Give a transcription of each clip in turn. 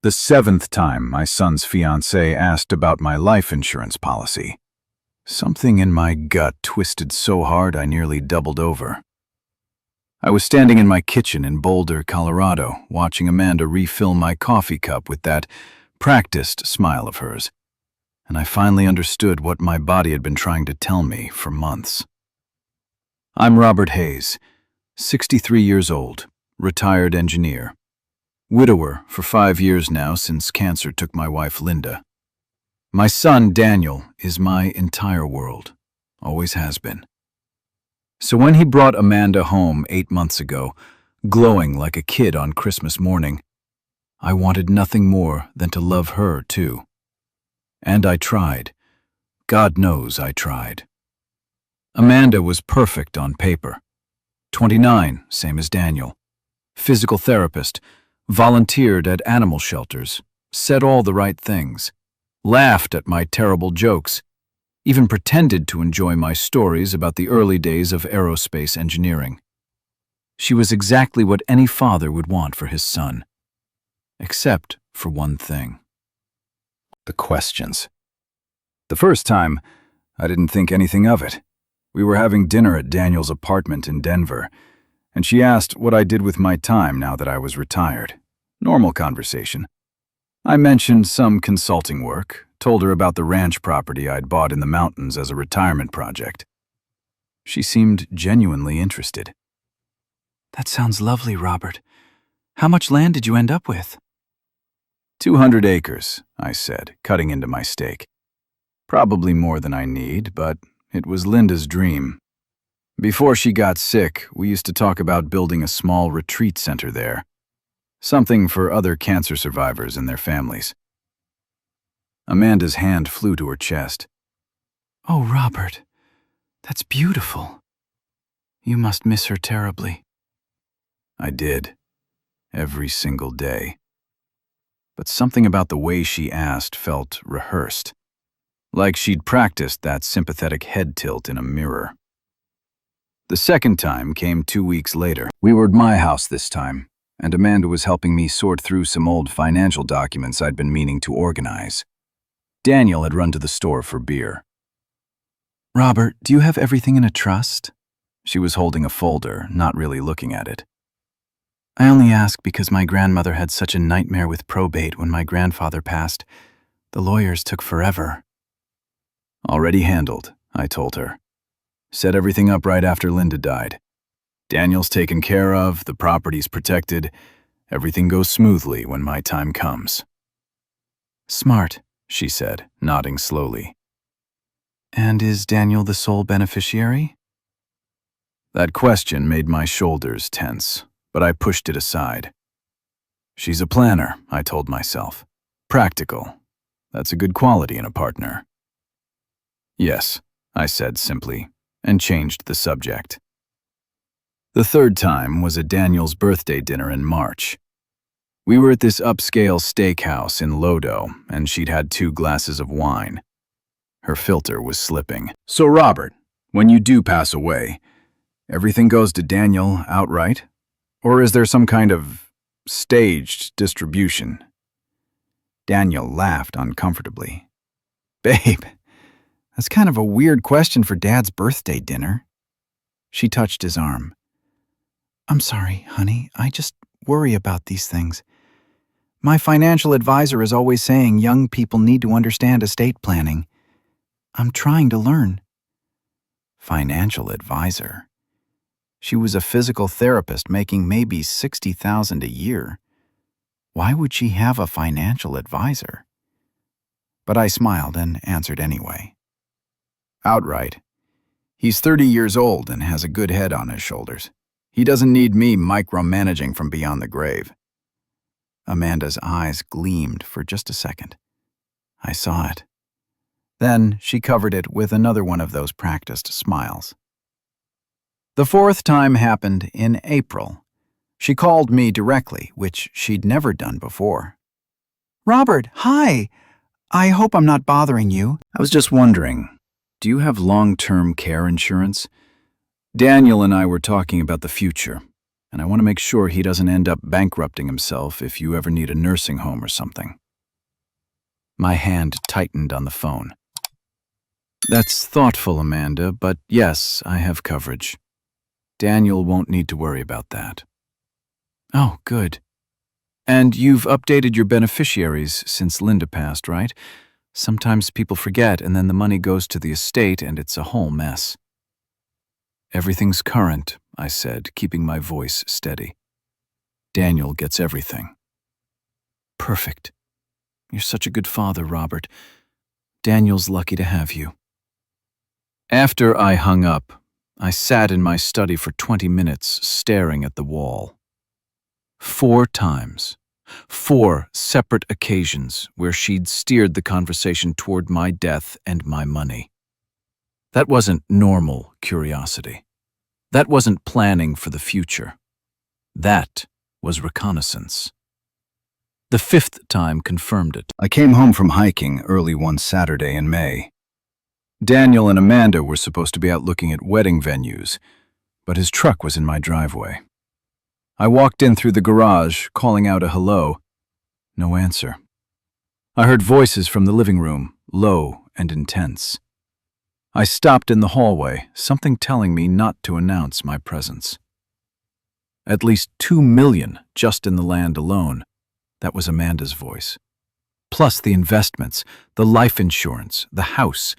The seventh time my son's fiancée asked about my life insurance policy. Something in my gut twisted so hard I nearly doubled over. I was standing in my kitchen in Boulder, Colorado, watching Amanda refill my coffee cup with that practiced smile of hers, and I finally understood what my body had been trying to tell me for months. I'm Robert Hayes, 63 years old, retired engineer. Widower for 5 years now since cancer took my wife Linda. My son Daniel is my entire world, always has been. So when he brought Amanda home 8 months ago, glowing like a kid on Christmas morning, I wanted nothing more than to love her too. And I tried. God knows I tried. Amanda was perfect on paper. 29, same as Daniel. Physical therapist, volunteered at animal shelters, said all the right things, laughed at my terrible jokes, even pretended to enjoy my stories about the early days of aerospace engineering. She was exactly what any father would want for his son, except for one thing. The questions. The first time, I didn't think anything of it. We were having dinner at Daniel's apartment in Denver, and she asked what I did with my time now that I was retired. Normal conversation. I mentioned some consulting work, told her about the ranch property I'd bought in the mountains as a retirement project. She seemed genuinely interested. That sounds lovely, Robert. How much land did you end up with? 200 acres, I said, cutting into my steak. Probably more than I need, but it was Linda's dream. Before she got sick, we used to talk about building a small retreat center there. Something for other cancer survivors and their families. Amanda's hand flew to her chest. Oh, Robert, that's beautiful. You must miss her terribly. I did. Every single day. But something about the way she asked felt rehearsed. Like she'd practiced that sympathetic head tilt in a mirror. The second time came 2 weeks later. We were at my house this time, and Amanda was helping me sort through some old financial documents I'd been meaning to organize. Daniel had run to the store for beer. Robert, do you have everything in a trust? She was holding a folder, not really looking at it. I only ask because my grandmother had such a nightmare with probate when my grandfather passed. The lawyers took forever. Already handled, I told her. Set everything up right after Linda died. Daniel's taken care of, the property's protected. Everything goes smoothly when my time comes. Smart, she said, nodding slowly. And is Daniel the sole beneficiary? That question made my shoulders tense, but I pushed it aside. She's a planner, I told myself. Practical. That's a good quality in a partner. Yes, I said simply, and changed the subject. The third time was at Daniel's birthday dinner in March. We were at this upscale steakhouse in Lodo, and she'd had 2 glasses of wine. Her filter was slipping. So, Robert, when you do pass away, everything goes to Daniel outright? Or is there some kind of staged distribution? Daniel laughed uncomfortably. Babe, that's kind of a weird question for Dad's birthday dinner. She touched his arm. I'm sorry, honey. I just worry about these things. My financial advisor is always saying young people need to understand estate planning. I'm trying to learn. Financial advisor? She was a physical therapist making maybe $60,000 a year. Why would she have a financial advisor? But I smiled and answered anyway. Outright. He's 30 years old and has a good head on his shoulders. He doesn't need me micromanaging from beyond the grave. Amanda's eyes gleamed for just a second. I saw it. Then she covered it with another one of those practiced smiles. The fourth time happened in April. She called me directly, which she'd never done before. Robert, hi. I hope I'm not bothering you. I was just wondering, do you have long-term care insurance? Daniel and I were talking about the future. and I want to make sure he doesn't end up bankrupting himself if you ever need a nursing home or something." My hand tightened on the phone. "That's thoughtful, Amanda, but yes, I have coverage. Daniel won't need to worry about that." "Oh, good. And you've updated your beneficiaries since Linda passed, right? Sometimes people forget and then the money goes to the estate and it's a whole mess." "Everything's current," I said, keeping my voice steady. "Daniel gets everything." "Perfect. You're such a good father, Robert. Daniel's lucky to have you." After I hung up, I sat in my study for 20 minutes staring at the wall. 4 times, 4 separate occasions where she'd steered the conversation toward my death and my money. That wasn't normal curiosity. That wasn't planning for the future. That was reconnaissance. The 5th time confirmed it. I came home from hiking early one Saturday in May. Daniel and Amanda were supposed to be out looking at wedding venues, but his truck was in my driveway. I walked in through the garage, calling out a hello. No answer. I heard voices from the living room, low and intense. I stopped in the hallway, something telling me not to announce my presence. At least 2 million just in the land alone. That was Amanda's voice. Plus the investments, the life insurance, the house.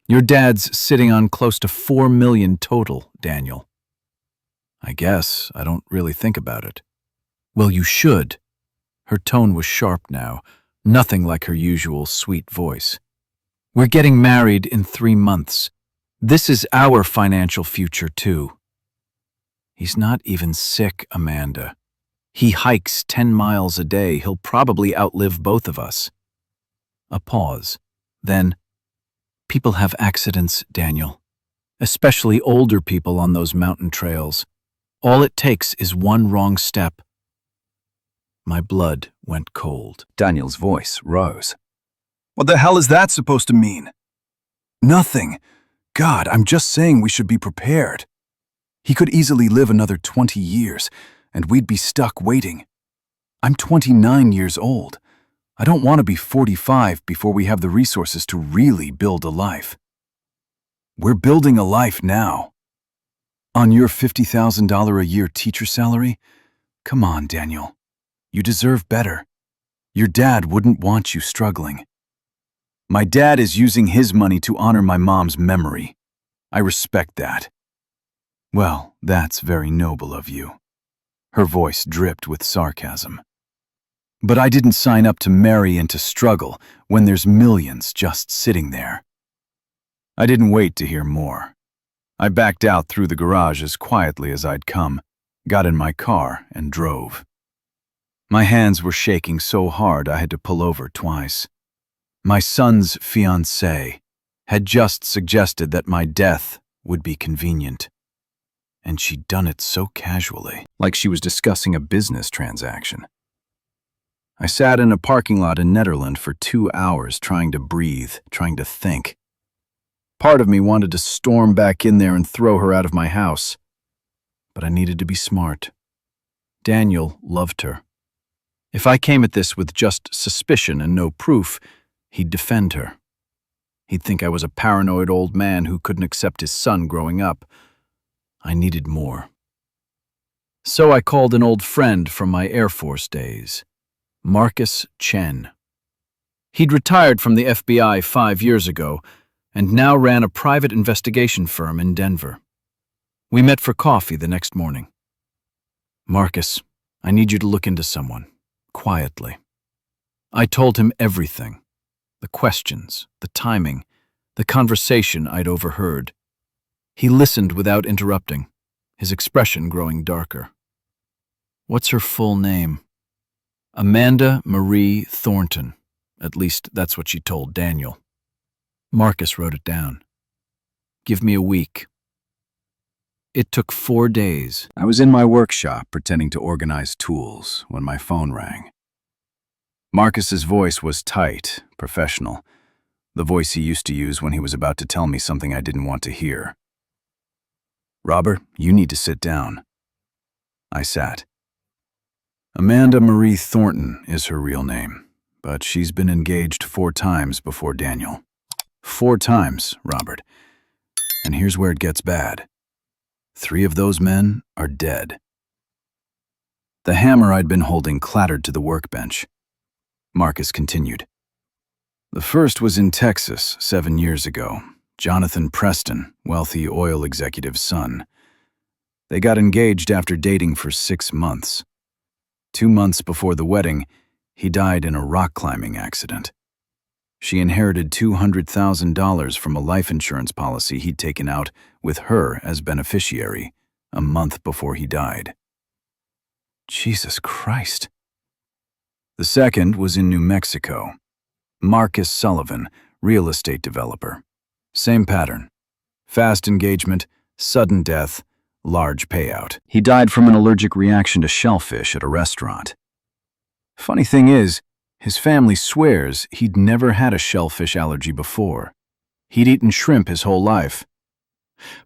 Your dad's sitting on close to 4 million total, Daniel. I guess I don't really think about it. Well, you should. Her tone was sharp now, nothing like her usual sweet voice. We're getting married in 3 months. This is our financial future, too. He's not even sick, Amanda. He hikes 10 miles a day. He'll probably outlive both of us. A pause. Then, people have accidents, Daniel. Especially older people on those mountain trails. All it takes is one wrong step. My blood went cold. Daniel's voice rose. "What the hell is that supposed to mean?" "Nothing. God, I'm just saying we should be prepared. He could easily live another 20 years, and we'd be stuck waiting. I'm 29 years old. I don't want to be 45 before we have the resources to really build a life. We're building a life now. On your $50,000 a year teacher salary? Come on, Daniel. You deserve better. Your dad wouldn't want you struggling. My dad is using his money to honor my mom's memory. I respect that." "Well, that's very noble of you." Her voice dripped with sarcasm. "But I didn't sign up to marry and to struggle when there's millions just sitting there." I didn't wait to hear more. I backed out through the garage as quietly as I'd come, got in my car, and drove. My hands were shaking so hard I had to pull over twice. My son's fiancée had just suggested that my death would be convenient. And she'd done it so casually, like she was discussing a business transaction. I sat in a parking lot in Netherlands for 2 hours trying to breathe, trying to think. Part of me wanted to storm back in there and throw her out of my house. But I needed to be smart. Daniel loved her. If I came at this with just suspicion and no proof, he'd defend her. He'd think I was a paranoid old man who couldn't accept his son growing up. I needed more. So I called an old friend from my Air Force days, Marcus Chen. He'd retired from the FBI 5 years ago and now ran a private investigation firm in Denver. We met for coffee the next morning. "Marcus, I need you to look into someone, quietly." I told him everything. The questions, the timing, the conversation I'd overheard. He listened without interrupting, his expression growing darker. "What's her full name?" "Amanda Marie Thornton. At least that's what she told Daniel." Marcus wrote it down. "Give me a week." It took 4 days. I was in my workshop pretending to organize tools when my phone rang. Marcus's voice was tight, professional, the voice he used to use when he was about to tell me something I didn't want to hear. "Robert, you need to sit down." I sat. Amanda Marie Thornton is her real name, but she's been engaged 4 times before Daniel. 4 times, Robert. And here's where it gets bad. 3 of those men are dead. The hammer I'd been holding clattered to the workbench. Marcus continued. The first was in Texas 7 years ago. Jonathan Preston, wealthy oil executive's son. They got engaged after dating for 6 months. 2 months before the wedding, he died in a rock climbing accident. She inherited $200,000 from a life insurance policy he'd taken out with her as beneficiary a month before he died. Jesus Christ. The second was in New Mexico. Marcus Sullivan, real estate developer. Same pattern. Fast engagement, sudden death, large payout. He died from an allergic reaction to shellfish at a restaurant. Funny thing is, his family swears he'd never had a shellfish allergy before. He'd eaten shrimp his whole life.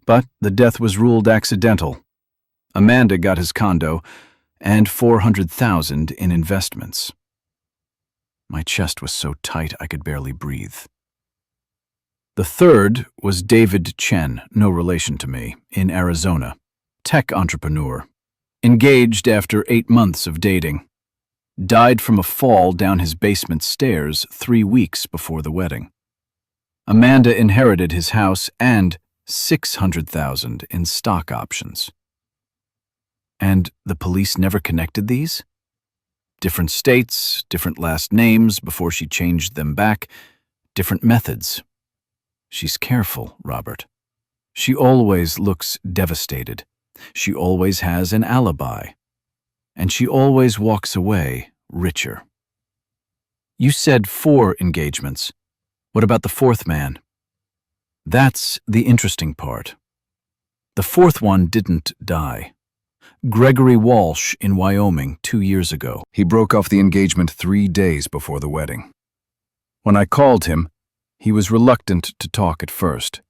But the death was ruled accidental. Amanda got his condo and $400,000 in investments. My chest was so tight I could barely breathe. The third was David Chen, no relation to me, in Arizona. Tech entrepreneur. Engaged after 8 months of dating. Died from a fall down his basement stairs 3 weeks before the wedding. Amanda inherited his house and $600,000 in stock options. And the police never connected these? Different states, different last names before she changed them back, different methods. She's careful, Robert. She always looks devastated. She always has an alibi. And she always walks away richer. You said 4 engagements. What about the 4th man? That's the interesting part. The 4th one didn't die. Gregory Walsh in Wyoming 2 years ago. He broke off the engagement 3 days before the wedding. When I called him, he was reluctant to talk at first.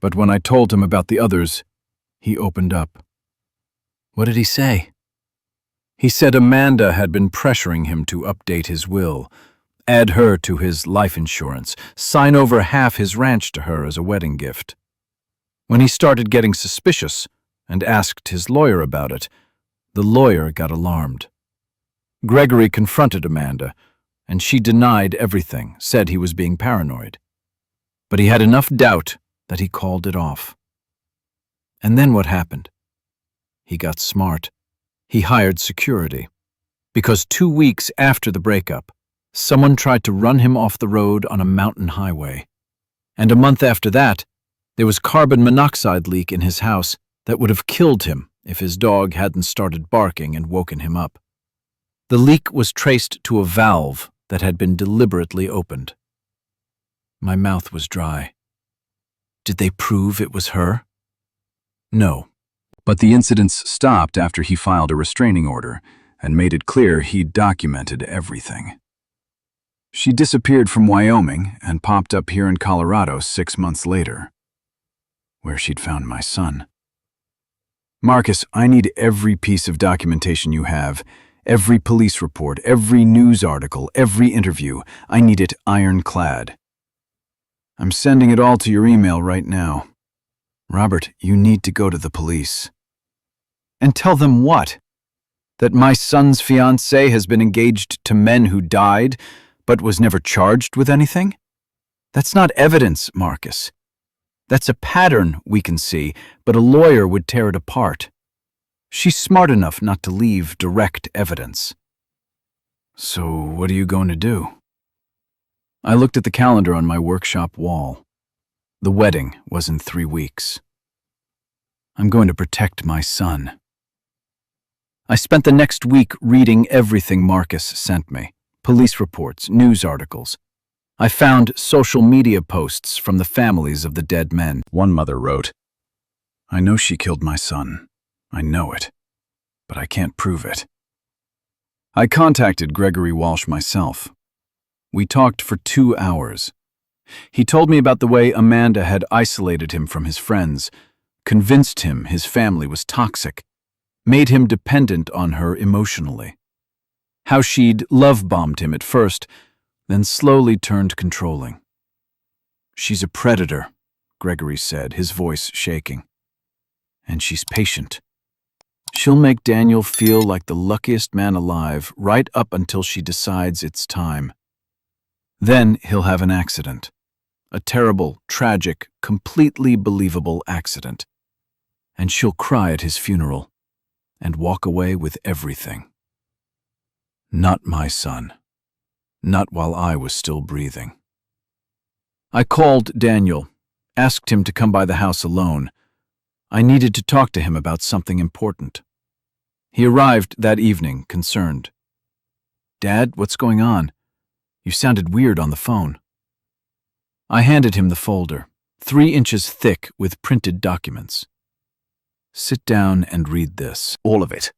But when I told him about the others, he opened up. What did he say? He said Amanda had been pressuring him to update his will, add her to his life insurance, sign over half his ranch to her as a wedding gift. When he started getting suspicious and asked his lawyer about it, the lawyer got alarmed. Gregory confronted Amanda, and she denied everything, said he was being paranoid. But he had enough doubt that he called it off. And then what happened? He got smart. He hired security. Because 2 weeks after the breakup, someone tried to run him off the road on a mountain highway. And a month after that, there was carbon monoxide leak in his house that would have killed him if his dog hadn't started barking and woken him up. The leak was traced to a valve that had been deliberately opened. My mouth was dry. Did they prove it was her? No. But the incidents stopped after he filed a restraining order and made it clear he'd documented everything. She disappeared from Wyoming and popped up here in Colorado 6 months later, where she'd found my son. Marcus, I need every piece of documentation you have, every police report, every news article, every interview. I need it ironclad. I'm sending it all to your email right now. Robert, you need to go to the police. And tell them what? That my son's fiancée has been engaged to men who died, but was never charged with anything? That's not evidence, Marcus. That's a pattern we can see, but a lawyer would tear it apart. She's smart enough not to leave direct evidence. So what are you going to do? I looked at the calendar on my workshop wall. The wedding was in 3 weeks. I'm going to protect my son. I spent the next week reading everything Marcus sent me. Police reports, news articles. I found social media posts from the families of the dead men. One mother wrote, I know she killed my son. I know it. But I can't prove it. I contacted Gregory Walsh myself. We talked for 2 hours. He told me about the way Amanda had isolated him from his friends, convinced him his family was toxic, made him dependent on her emotionally. How she'd love-bombed him at first, then slowly turned controlling. "She's a predator," Gregory said, his voice shaking. "And she's patient. She'll make Daniel feel like the luckiest man alive right up until she decides it's time. Then he'll have an accident. A terrible, tragic, completely believable accident. And she'll cry at his funeral and walk away with everything. Not my son. Not while I was still breathing." I called Daniel, asked him to come by the house alone. I needed to talk to him about something important. He arrived that evening, concerned. "Dad, what's going on? You sounded weird on the phone." I handed him the folder, 3 inches thick with printed documents. "Sit down and read this." All of it.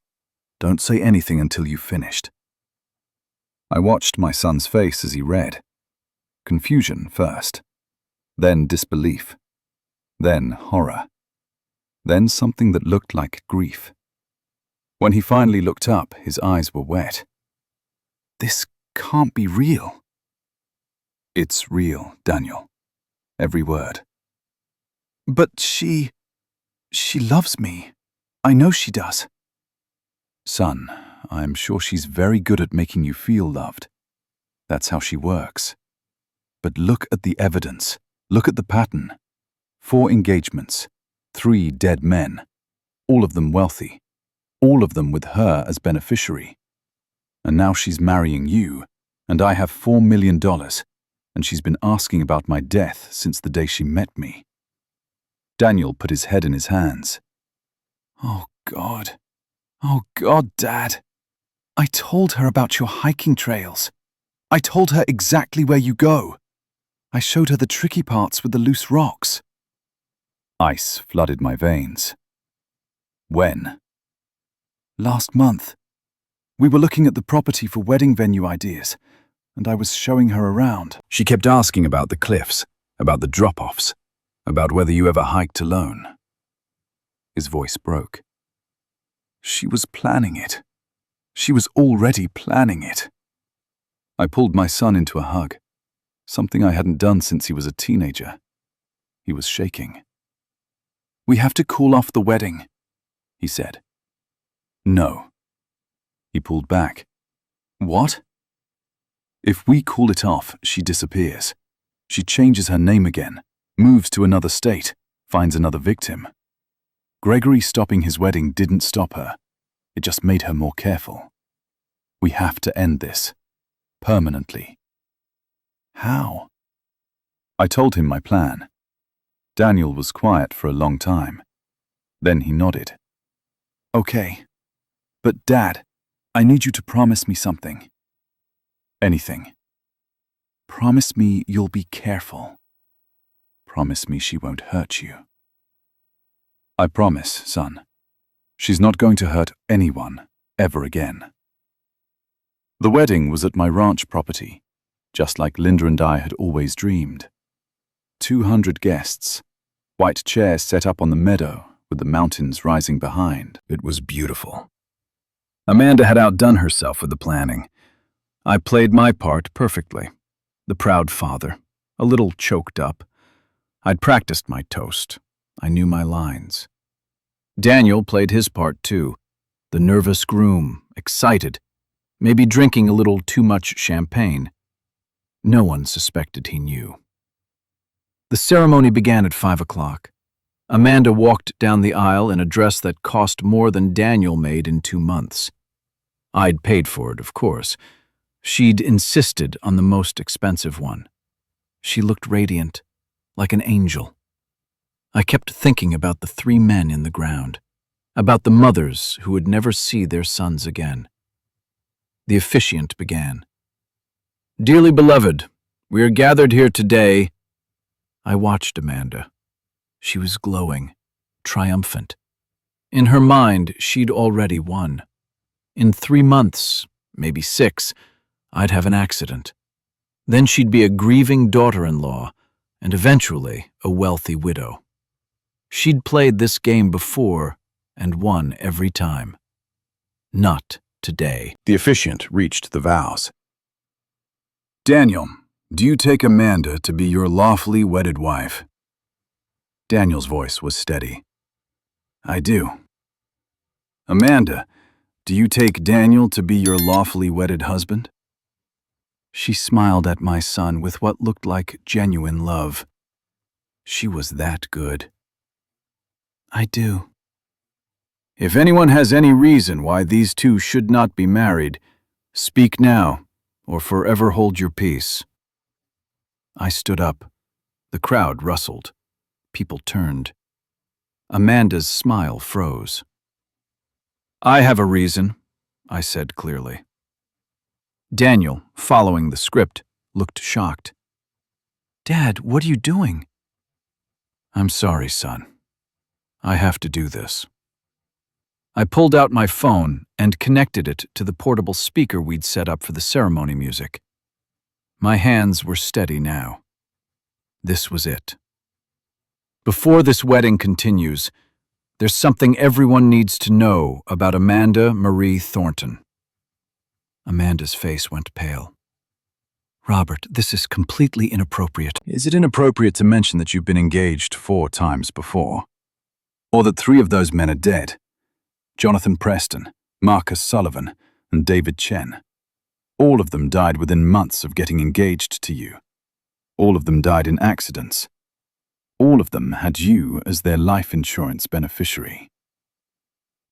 Don't say anything until you've finished. I watched my son's face as he read. Confusion first, then disbelief, then horror, then something that looked like grief. When he finally looked up, his eyes were wet. "This can't be real." "It's real, Daniel. Every word." "But she loves me. I know she does." "Son, I'm sure she's very good at making you feel loved. That's how she works. But look at the evidence. Look at the pattern. 4 engagements, 3 dead men, all of them wealthy, all of them with her as beneficiary. And now she's marrying you, and I have $4 million, and she's been asking about my death since the day she met me." Daniel put his head in his hands. "Oh, God. Oh, God, Dad. I told her about your hiking trails. I told her exactly where you go. I showed her the tricky parts with the loose rocks." Ice flooded my veins. "When?" "Last month. We were looking at the property for wedding venue ideas, and I was showing her around." She kept asking about the cliffs, about the drop-offs, about whether you ever hiked alone. His voice broke. "She was planning it. She was already planning it." I pulled my son into a hug, something I hadn't done since he was a teenager. He was shaking. "We have to call off the wedding," he said. "No." He pulled back. "What?" "If we call it off, she disappears. She changes her name again, moves to another state, finds another victim. Gregory stopping his wedding didn't stop her. It just made her more careful. We have to end this. Permanently." "How?" I told him my plan. Daniel was quiet for a long time. Then he nodded. "Okay. But Dad, I need you to promise me something." "Anything." "Promise me you'll be careful. Promise me she won't hurt you." "I promise, son. She's not going to hurt anyone ever again." The wedding was at my ranch property, just like Linda and I had always dreamed. 200 guests, white chairs set up on the meadow with the mountains rising behind. It was beautiful. Amanda had outdone herself with the planning. I played my part perfectly. The proud father, a little choked up. I'd practiced my toast. I knew my lines. Daniel played his part too. The nervous groom, excited, maybe drinking a little too much champagne. No one suspected he knew. The ceremony began at 5 o'clock. Amanda walked down the aisle in a dress that cost more than Daniel made in 2 months. I'd paid for it, of course. She'd insisted on the most expensive one. She looked radiant, like an angel. I kept thinking about the 3 men in the ground, about the mothers who would never see their sons again. The officiant began. "Dearly beloved, we are gathered here today." I watched Amanda. She was glowing, triumphant. In her mind, she'd already won. In 3 months, maybe 6, I'd have an accident. Then she'd be a grieving daughter-in-law, and eventually a wealthy widow. She'd played this game before, and won every time. Not today. The officiant reached the vows. Daniel, do you take Amanda to be your lawfully wedded wife? Daniel's voice was steady. I do. Amanda, do you take Daniel to be your lawfully wedded husband? She smiled at my son with what looked like genuine love. She was that good. I do. If anyone has any reason why these two should not be married, speak now, or forever hold your peace. I stood up. The crowd rustled. People turned. Amanda's smile froze. I have a reason, I said clearly. Daniel, following the script, looked shocked. Dad, what are you doing? I'm sorry, son. I have to do this. I pulled out my phone and connected it to the portable speaker we'd set up for the ceremony music. My hands were steady now. This was it. Before this wedding continues, there's something everyone needs to know about Amanda Marie Thornton. Amanda's face went pale. Robert, this is completely inappropriate. Is it inappropriate to mention that you've been engaged 4 times before? Or that 3 of those men are dead? Jonathan Preston, Marcus Sullivan, and David Chen. All of them died within months of getting engaged to you. All of them died in accidents. All of them had you as their life insurance beneficiary.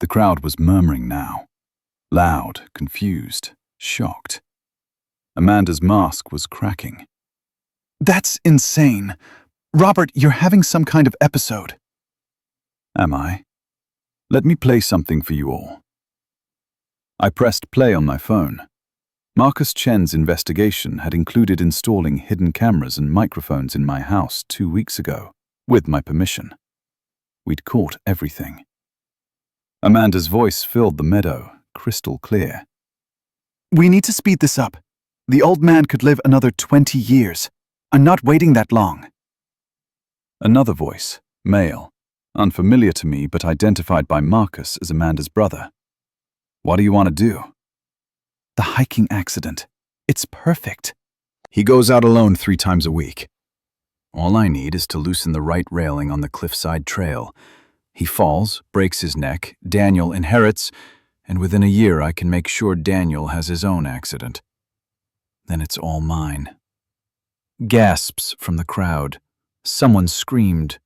The crowd was murmuring now, loud, confused, shocked. Amanda's mask was cracking. That's insane. Robert, you're having some kind of episode. Am I? Let me play something for you all. I pressed play on my phone. Marcus Chen's investigation had included installing hidden cameras and microphones in my house 2 weeks ago, with my permission. We'd caught everything. Amanda's voice filled the meadow, crystal clear. We need to speed this up. The old man could live another 20 years. I'm not waiting that long. Another voice, male, unfamiliar to me but identified by Marcus as Amanda's brother. What do you want to do? The hiking accident. It's perfect. He goes out alone 3 times a week. All I need is to loosen the right railing on the cliffside trail. He falls, breaks his neck, Daniel inherits, and within a year I can make sure Daniel has his own accident. Then it's all mine. Gasps from the crowd. Someone screamed.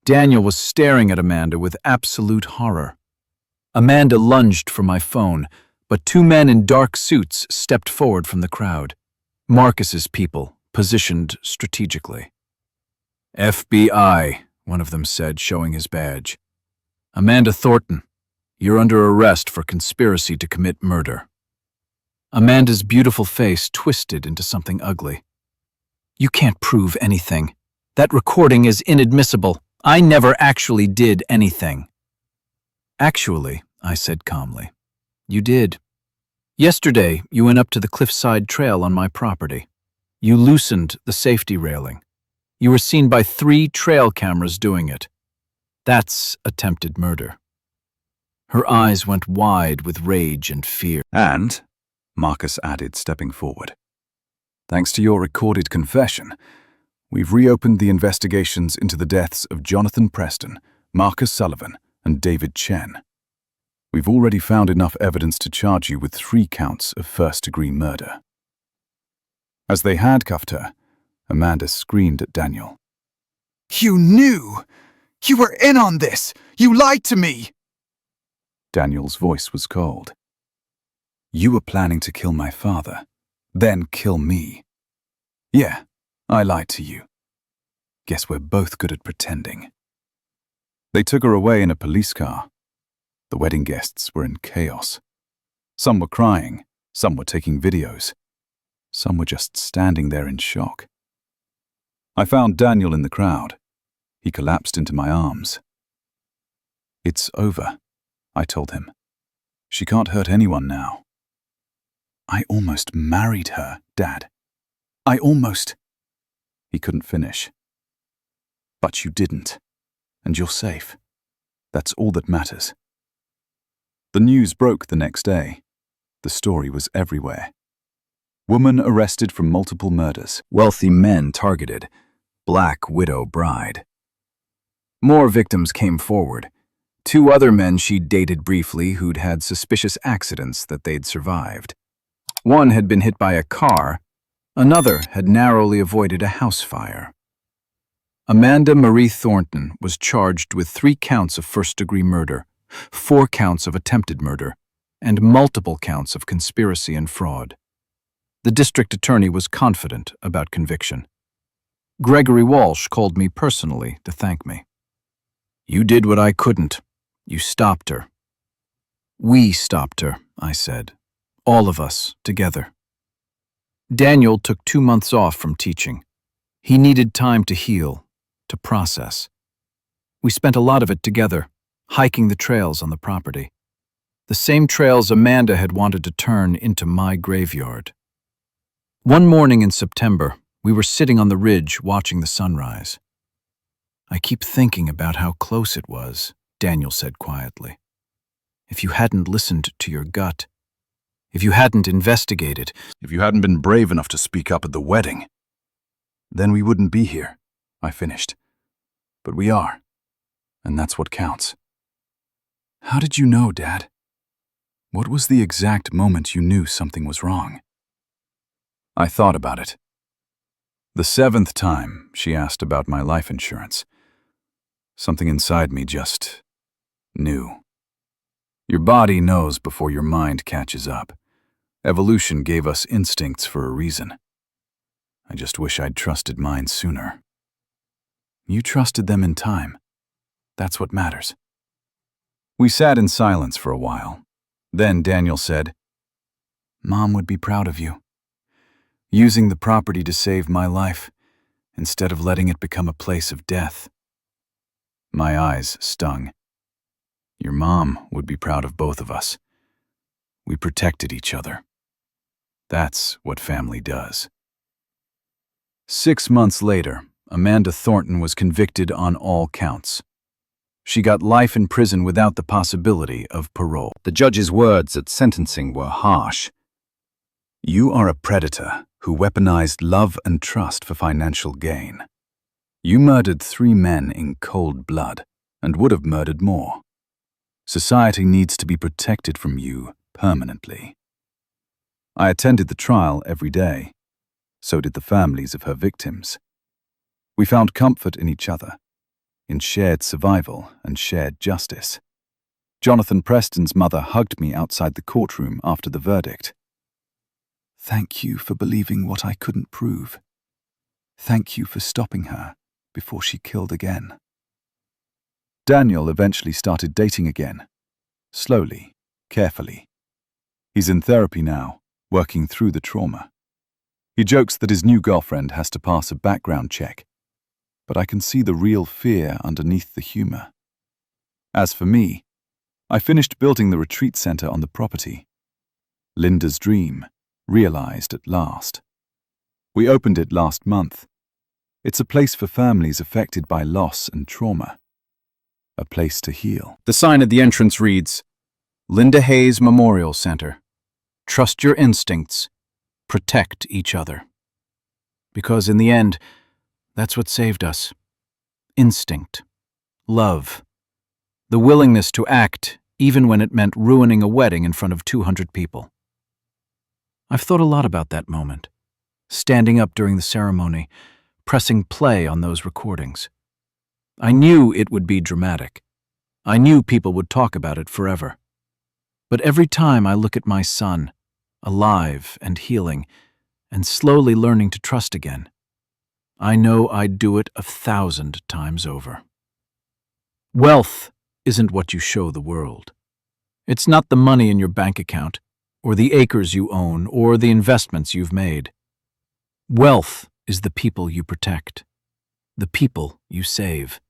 Daniel was staring at Amanda with absolute horror. Amanda lunged for my phone, but 2 men in dark suits stepped forward from the crowd. Marcus's people, positioned strategically. FBI, one of them said, showing his badge. Amanda Thornton, you're under arrest for conspiracy to commit murder. Amanda's beautiful face twisted into something ugly. You can't prove anything. That recording is inadmissible. I never actually did anything. Actually, I said calmly, you did. Yesterday, you went up to the cliffside trail on my property. You loosened the safety railing. You were seen by 3 trail cameras doing it. That's attempted murder. Her eyes went wide with rage and fear. And, Marcus added, stepping forward, thanks to your recorded confession, we've reopened the investigations into the deaths of Jonathan Preston, Marcus Sullivan, and David Chen. We've already found enough evidence to charge you with 3 counts of first-degree murder. As they handcuffed her, Amanda screamed at Daniel. You knew! You were in on this! You lied to me! Daniel's voice was cold. You were planning to kill my father, then kill me. Yeah, I lied to you. Guess we're both good at pretending. They took her away in a police car. The wedding guests were in chaos. Some were crying, some were taking videos. Some were just standing there in shock. I found Daniel in the crowd. He collapsed into my arms. It's over, I told him. She can't hurt anyone now. I almost married her, Dad. I almost... He couldn't finish. But you didn't. And you're safe. That's all that matters. The news broke the next day. The story was everywhere. Woman arrested for multiple murders. Wealthy men targeted. Black widow bride. More victims came forward. 2 other men she'd dated briefly who'd had suspicious accidents that they'd survived. One had been hit by a car. Another had narrowly avoided a house fire. Amanda Marie Thornton was charged with 3 counts of first-degree murder, 4 counts of attempted murder, and multiple counts of conspiracy and fraud. The district attorney was confident about conviction. Gregory Walsh called me personally to thank me. "You did what I couldn't. You stopped her." "We stopped her," I said. "All of us, together." Daniel took 2 months off from teaching. He needed time to heal, to process. We spent a lot of it together, hiking the trails on the property. The same trails Amanda had wanted to turn into my graveyard. One morning in September, we were sitting on the ridge watching the sunrise. "I keep thinking about how close it was," Daniel said quietly. "If you hadn't listened to your gut, if you hadn't investigated, If you hadn't been brave enough to speak up at the wedding, then we wouldn't be here," I finished. "But we are, and that's what counts." "How did you know, Dad? What was the exact moment you knew something was wrong?" I thought about it. The 7th time she asked about my life insurance, something inside me just knew. Your body knows before your mind catches up. Evolution gave us instincts for a reason. I just wish I'd trusted mine sooner. You trusted them in time. That's what matters. We sat in silence for a while. Then Daniel said, "Mom would be proud of you. Using the property to save my life, instead of letting it become a place of death." My eyes stung. Your mom would be proud of both of us. We protected each other. That's what family does. 6 months later, Amanda Thornton was convicted on all counts. She got life in prison without the possibility of parole. The judge's words at sentencing were harsh. "You are a predator who weaponized love and trust for financial gain. You murdered 3 men in cold blood and would have murdered more. Society needs to be protected from you permanently." I attended the trial every day. So did the families of her victims. We found comfort in each other, in shared survival and shared justice. Jonathan Preston's mother hugged me outside the courtroom after the verdict. "Thank you for believing what I couldn't prove. Thank you for stopping her before she killed again." Daniel eventually started dating again. Slowly, carefully. He's in therapy now, working through the trauma. He jokes that his new girlfriend has to pass a background check, but I can see the real fear underneath the humor. As for me, I finished building the retreat center on the property. Linda's dream, realized at last. We opened it last month. It's a place for families affected by loss and trauma. A place to heal. The sign at the entrance reads, "Linda Hayes Memorial Center. Trust your instincts. Protect each other." Because in the end, that's what saved us. Instinct. Love. The willingness to act even when it meant ruining a wedding in front of 200 people. I've thought a lot about that moment, standing up during the ceremony, pressing play on those recordings. I knew it would be dramatic. I knew people would talk about it forever. But every time I look at my son, alive and healing, and slowly learning to trust again, I know I'd do it 1,000 times over. Wealth isn't what you show the world. It's not the money in your bank account, or the acres you own, or the investments you've made. Wealth is the people you protect, the people you save,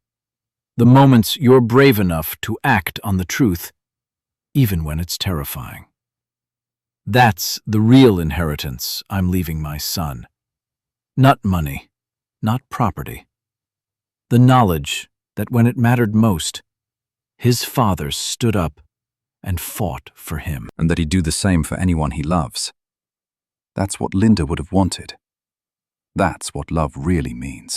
the moments you're brave enough to act on the truth, even when it's terrifying. That's the real inheritance I'm leaving my son. Not money, not property. The knowledge that when it mattered most, his father stood up and fought for him. and that he'd do the same for anyone he loves. That's what Linda would have wanted. That's what love really means.